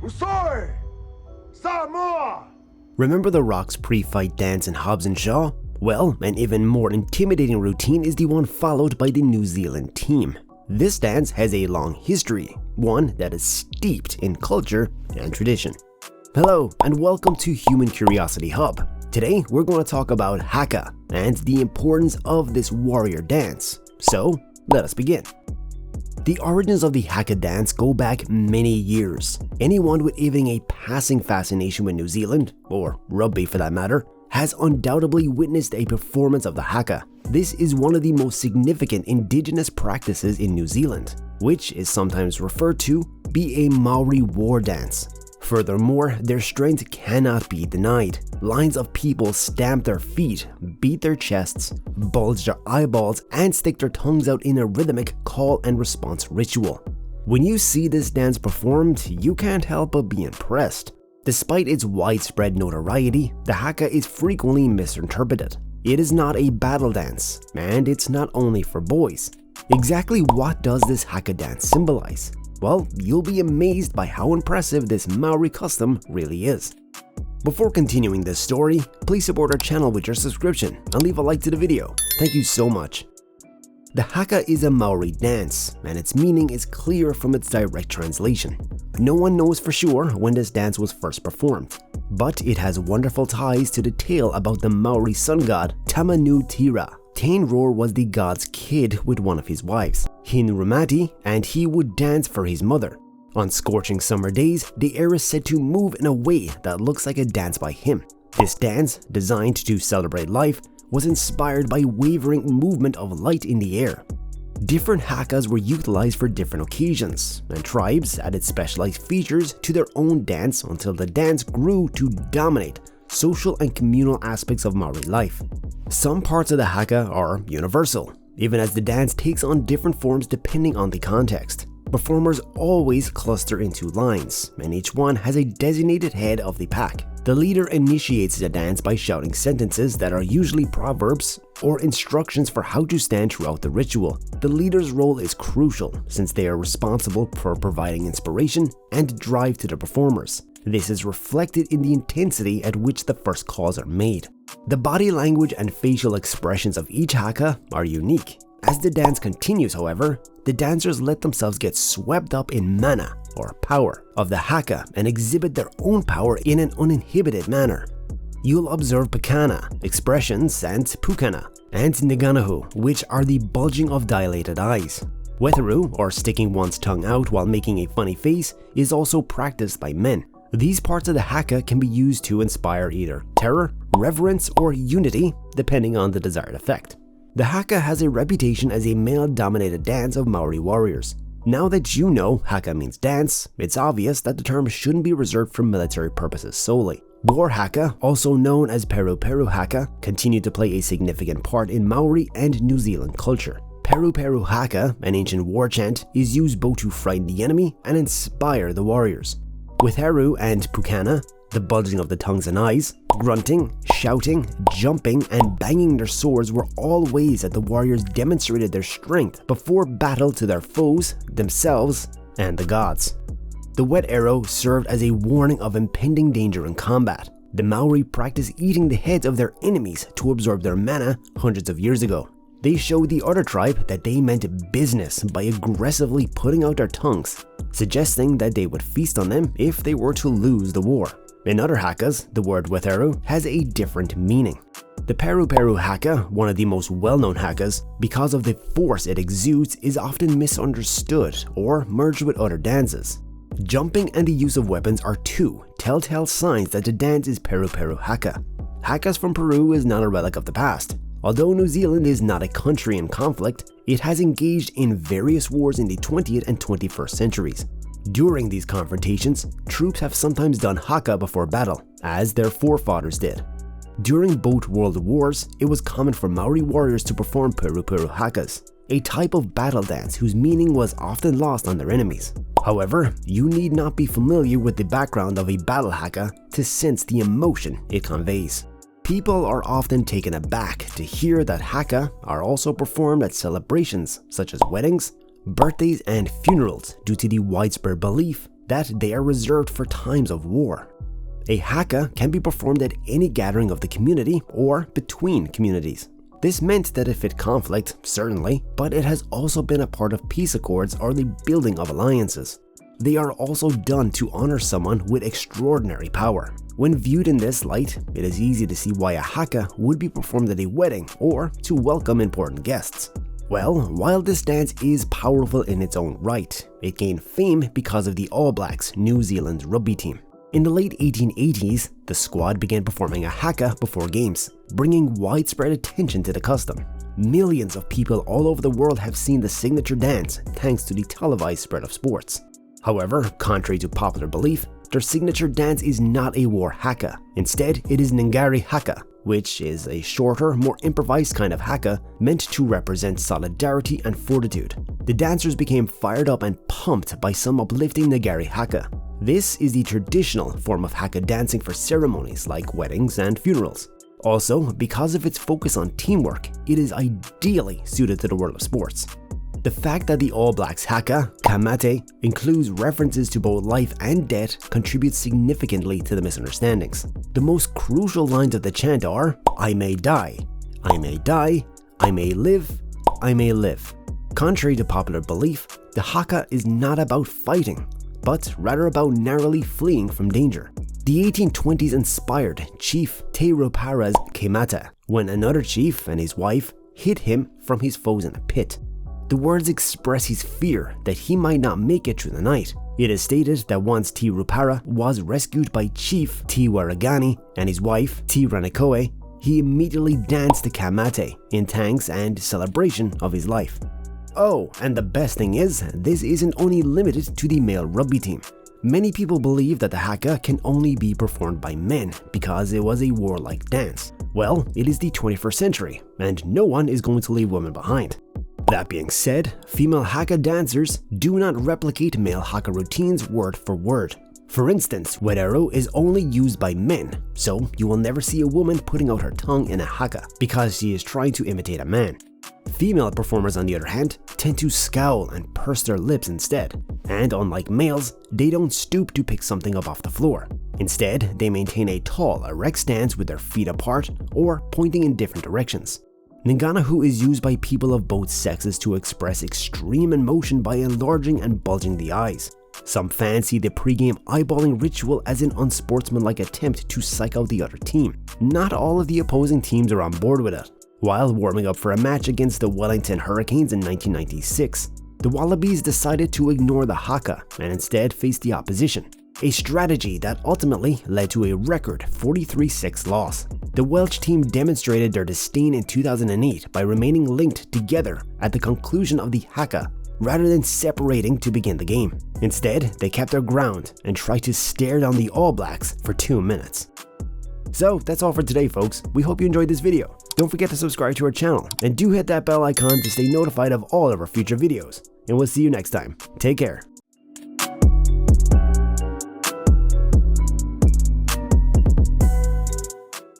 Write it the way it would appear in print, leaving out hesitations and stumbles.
Usoi! Samoa! Remember the Rock's pre-fight dance in Hobbs and Shaw? Well, an even more intimidating routine is the one followed by the New Zealand team. This dance has a long history, one that is steeped in culture and tradition. Hello, and welcome to Human Curiosity Hub. Today, we're going to talk about haka and the importance of this warrior dance. So, let us begin. The origins of the haka dance go back many years. Anyone with even a passing fascination with New Zealand, or rugby for that matter, has undoubtedly witnessed a performance of the haka. This is one of the most significant indigenous practices in New Zealand, which is sometimes referred to be a Maori war dance. Furthermore, their strength cannot be denied. Lines of people stamp their feet, beat their chests, bulge their eyeballs, and stick their tongues out in a rhythmic call and response ritual. When you see this dance performed, you can't help but be impressed. Despite its widespread notoriety, the haka is frequently misinterpreted. It is not a battle dance, and it's not only for boys. Exactly what does this haka dance symbolize? Well, you'll be amazed by how impressive this Maori custom really is. Before continuing this story, please support our channel with your subscription and leave a like to the video. Thank you so much. The haka is a Maori dance, and its meaning is clear from its direct translation. No one knows for sure when this dance was first performed, but it has wonderful ties to the tale about the Maori sun god Tamanutira. Tainror was the god's kid with one of his wives, Hinrumati, and he would dance for his mother. On scorching summer days, the air is said to move in a way that looks like a dance by him. This dance, designed to celebrate life, was inspired by wavering movement of light in the air. Different hakas were utilized for different occasions, and tribes added specialized features to their own dance until the dance grew to dominate social and communal aspects of Maori life. Some parts of the haka are universal, even as the dance takes on different forms depending on the context. Performers always cluster into lines, and each one has a designated head of the pack. The leader initiates the dance by shouting sentences that are usually proverbs or instructions for how to stand throughout the ritual. The leader's role is crucial since they are responsible for providing inspiration and drive to the performers. This is reflected in the intensity at which the first calls are made. The body language and facial expressions of each haka are unique. As the dance continues, however, the dancers let themselves get swept up in mana, or power, of the haka and exhibit their own power in an uninhibited manner. You'll observe pakana, expressions, and pukana, and niganahu, which are the bulging of dilated eyes. Wetheru, or sticking one's tongue out while making a funny face, is also practiced by men. These parts of the haka can be used to inspire either terror, reverence, or unity, depending on the desired effect. The haka has a reputation as a male-dominated dance of Maori warriors. Now that you know haka means dance, it's obvious that the term shouldn't be reserved for military purposes solely. War haka, also known as Peru Peru haka, continued to play a significant part in Maori and New Zealand culture. Peru Peru haka, an ancient war chant, is used both to frighten the enemy and inspire the warriors. With Heru and Pukana, the bulging of the tongues and eyes, grunting, shouting, jumping, and banging their swords were all ways that the warriors demonstrated their strength before battle to their foes, themselves, and the gods. The wet arrow served as a warning of impending danger in combat. The Maori practiced eating the heads of their enemies to absorb their mana hundreds of years ago. They showed the other tribe that they meant business by aggressively putting out their tongues, suggesting that they would feast on them if they were to lose the war. In other hakas, the word wetheru has a different meaning. The Peru Peru haka, one of the most well-known hakas, because of the force it exudes, is often misunderstood or merged with other dances. Jumping and the use of weapons are two telltale signs that the dance is Peru Peru haka. Hakas from Peru is not a relic of the past. Although New Zealand is not a country in conflict, it has engaged in various wars in the 20th and 21st centuries. During these confrontations, troops have sometimes done haka before battle, as their forefathers did. During both world wars, it was common for Maori warriors to perform Peru Peru hakas, a type of battle dance whose meaning was often lost on their enemies. However, you need not be familiar with the background of a battle haka to sense the emotion it conveys. People are often taken aback to hear that haka are also performed at celebrations such as weddings, birthdays, and funerals due to the widespread belief that they are reserved for times of war. A haka can be performed at any gathering of the community or between communities. This meant that it fit conflict, certainly, but it has also been a part of peace accords or the building of alliances. They are also done to honor someone with extraordinary power. When viewed in this light, it is easy to see why a haka would be performed at a wedding or to welcome important guests. Well, while this dance is powerful in its own right, it gained fame because of the All Blacks, New Zealand's rugby team. In the late 1880s, the squad began performing a haka before games, bringing widespread attention to the custom. Millions of people all over the world have seen the signature dance thanks to the televised spread of sports. However, contrary to popular belief, their signature dance is not a war haka. Instead, it is Ngari haka, which is a shorter, more improvised kind of haka meant to represent solidarity and fortitude. The dancers became fired up and pumped by some uplifting Ngari haka. This is the traditional form of haka dancing for ceremonies like weddings and funerals. Also, because of its focus on teamwork, it is ideally suited to the world of sports. The fact that the All Blacks haka, kamate, includes references to both life and death contributes significantly to the misunderstandings. The most crucial lines of the chant are, "I may die, I may die, I may live, I may live." Contrary to popular belief, the haka is not about fighting, but rather about narrowly fleeing from danger. The 1820s inspired Chief Te Raupara's Keimata when another chief and his wife hid him from his foes in a pit. The words express his fear that he might not make it through the night. It is stated that once Te Raupara was rescued by Chief Te Waragani and his wife Te Ranikoe, he immediately danced the kamate in thanks and celebration of his life. Oh, and the best thing is, this isn't only limited to the male rugby team. Many people believe that the haka can only be performed by men because it was a warlike dance. Well, it is the 21st century, and no one is going to leave women behind. That being said, female haka dancers do not replicate male haka routines word for word. For instance, wedero is only used by men, so you will never see a woman putting out her tongue in a haka because she is trying to imitate a man. Female performers, on the other hand, tend to scowl and purse their lips instead, and unlike males, they don't stoop to pick something up off the floor. Instead, they maintain a tall, erect stance with their feet apart or pointing in different directions. Nganahu is used by people of both sexes to express extreme emotion by enlarging and bulging the eyes. Some fans see the pre-game eyeballing ritual as an unsportsmanlike attempt to psych out the other team. Not all of the opposing teams are on board with it. While warming up for a match against the Wellington Hurricanes in 1996, the Wallabies decided to ignore the haka and instead face the opposition, a strategy that ultimately led to a record 43-6 loss. The Welsh team demonstrated their disdain in 2008 by remaining linked together at the conclusion of the haka rather than separating to begin the game. Instead, they kept their ground and tried to stare down the All Blacks for 2 minutes. So that's all for today, folks. We hope you enjoyed this video. Don't forget to subscribe to our channel and do hit that bell icon to stay notified of all of our future videos. And we'll see you next time. Take care.